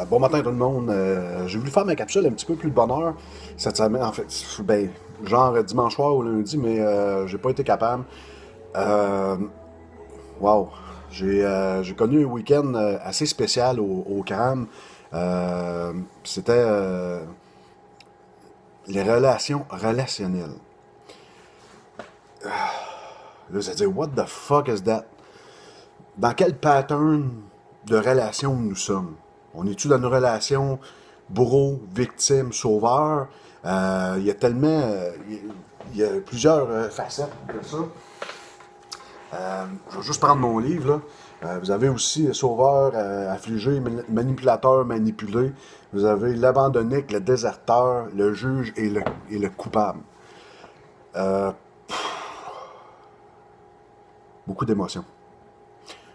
Bon matin tout le monde. J'ai voulu faire ma capsule un petit peu plus de bonheur cette semaine. En fait, ben, genre dimanche soir ou lundi, mais j'ai pas été capable. Euh, wow. J'ai connu un week-end assez spécial au CRAM. C'était les relations relationnelles. Là, ça dit, what the fuck is that? Dans quel pattern de relation nous sommes? On est-tu dans une relation bourreau, victime, sauveur? Il y a tellement. Il y a plusieurs facettes de ça. Je vais juste prendre mon livre, là. Vous avez aussi sauveur, affligé, manipulateur, manipulé. Vous avez l'abandonnique, le déserteur, le juge et le coupable. Euh, Beaucoup d'émotions.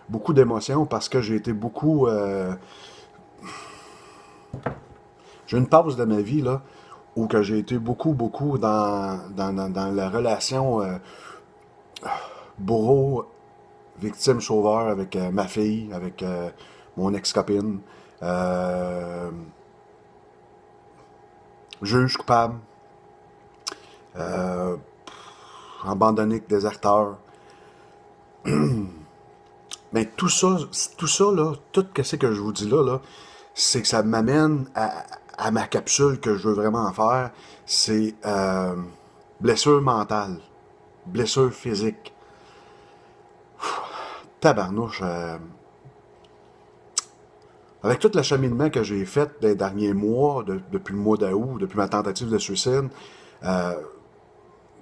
Beaucoup d'émotions parce que j'ai été beaucoup. J'ai une pause de ma vie là, où que j'ai été beaucoup dans la relation bourreau, victime, sauveur avec ma fille, avec mon ex-copine, euh, juge coupable, euh, abandonné, déserteur. Mais tout ça là, tout ce que je vous dis là, c'est que ça m'amène à ma capsule que je veux vraiment faire. C'est blessure mentale, blessure physique. Tabarnouche. Avec tout l'acheminement que j'ai fait des derniers mois, depuis le mois d'août, depuis ma tentative de suicide, euh,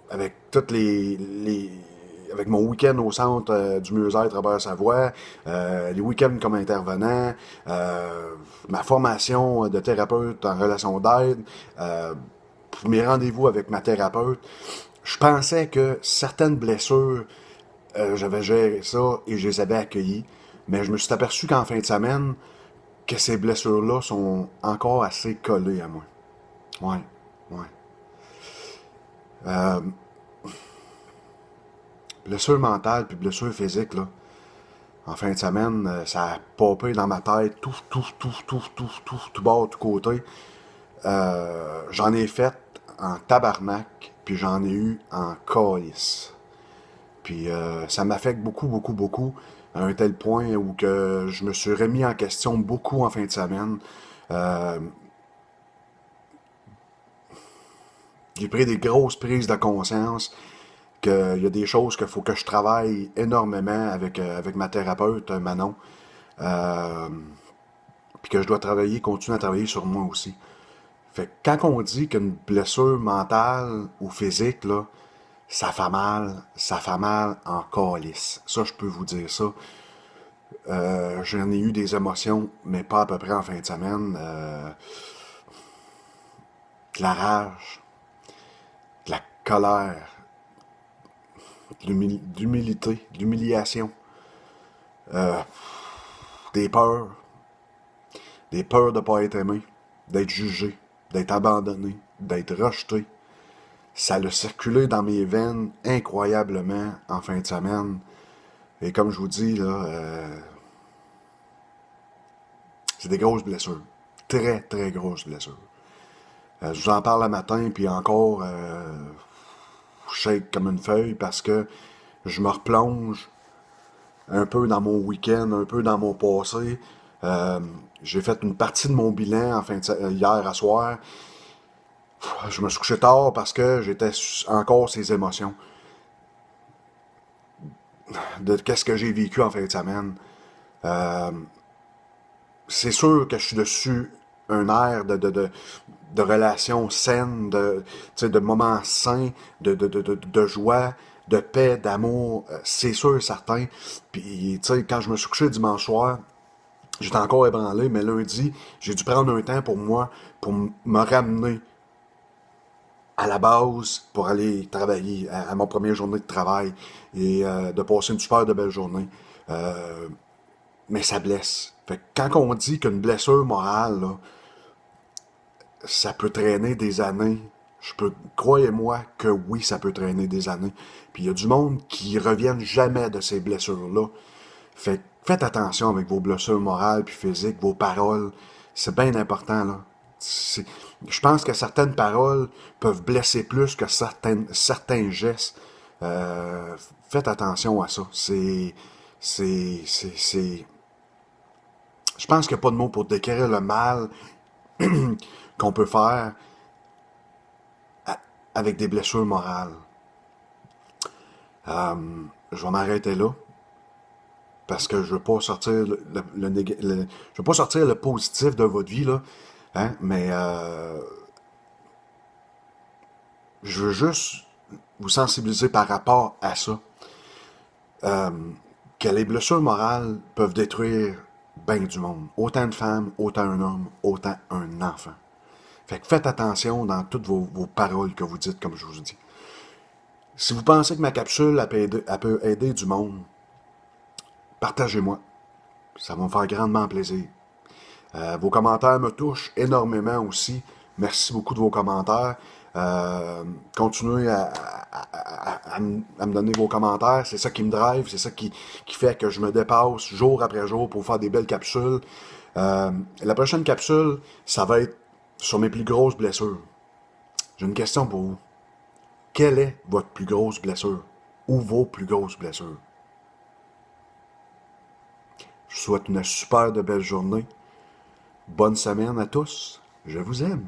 avec toutes avec mon week-end au centre du mieux-être à Beurre-Savoie, les week-ends comme intervenant, ma formation de thérapeute en relation d'aide, mes rendez-vous avec ma thérapeute, je pensais que certaines blessures, j'avais géré ça et je les avais accueillies, mais je me suis aperçu qu'en fin de semaine, que ces blessures-là sont encore assez collées à moi. Ouais, ouais. Euh, Blessure mentale puis blessure physique, là. En fin de semaine, ça a popé dans ma tête, tout bord, tout côté. J'en ai fait en tabarnak, puis j'en ai eu en calice. Puis ça m'affecte beaucoup, à un tel point où que je me suis remis en question beaucoup en fin de semaine. Euh, j'ai pris des grosses prises de conscience qu'il y a des choses qu'il faut que je travaille énormément avec ma thérapeute, Manon. Euh, Puis que je dois continuer à travailler sur moi aussi. Fait que quand on dit qu'une blessure mentale ou physique, là, ça fait mal en calice. Ça, je peux vous dire ça. J'en ai eu des émotions, mais pas à peu près en fin de semaine. De la rage, de la colère, de l'humilité, de l'humiliation, euh, des peurs, des peurs de ne pas être aimé, d'être jugé, d'être abandonné, d'être rejeté. Ça a circulé dans mes veines incroyablement en fin de semaine. Et comme je vous dis, là, c'est des grosses blessures. Très, très grosses blessures. Je vous en parle le matin, puis encore, je shake comme une feuille parce que je me replonge un peu dans mon week-end, un peu dans mon passé. Euh, j'ai fait une partie de mon bilan hier à soir. Je me suis couché tard parce que j'étais encore ces émotions de qu'est-ce que j'ai vécu en fin de semaine. Euh, c'est sûr que je suis dessus un air de relations saines, de moments sains, de joie, de paix, d'amour. C'est sûr et certain. Puis, tu sais, quand je me suis couché dimanche soir, j'étais encore ébranlé, mais lundi, j'ai dû prendre un temps pour moi, pour me ramener à la base pour aller travailler, à mon première journée de travail et de passer une super de belle journée. Euh, mais ça blesse. Fait que quand on dit qu'une blessure morale, là, ça peut traîner des années, croyez-moi que oui, ça peut traîner des années. Puis il y a du monde qui reviennent jamais de ces blessures-là. Fait que faites attention avec vos blessures morales puis physiques, vos paroles. C'est bien important, là. Je pense que certaines paroles peuvent blesser plus que certains gestes. Faites attention à ça. C'est... Je pense qu'il n'y a pas de mots pour décrire le mal qu'on peut faire avec des blessures morales. Je vais m'arrêter là parce que je veux pas sortir je veux pas sortir le positif de votre vie là, hein, mais je veux juste vous sensibiliser par rapport à ça, euh, que les blessures morales peuvent détruire bien du monde, autant de femmes, autant un homme, autant un enfant. Fait que faites attention dans toutes vos paroles que vous dites, comme je vous dis. Si vous pensez que ma capsule elle peut aider du monde, partagez-moi. Ça va me faire grandement plaisir. Vos commentaires me touchent énormément aussi. Merci beaucoup de vos commentaires. Continuez à me donner vos commentaires. C'est ça qui me drive. C'est ça qui fait que je me dépasse jour après jour pour faire des belles capsules. La prochaine capsule, ça va être sur mes plus grosses blessures. J'ai une question pour vous. Quelle est votre plus grosse blessure? Ou vos plus grosses blessures? Je vous souhaite une super de belle journée. Bonne semaine à tous. Je vous aime.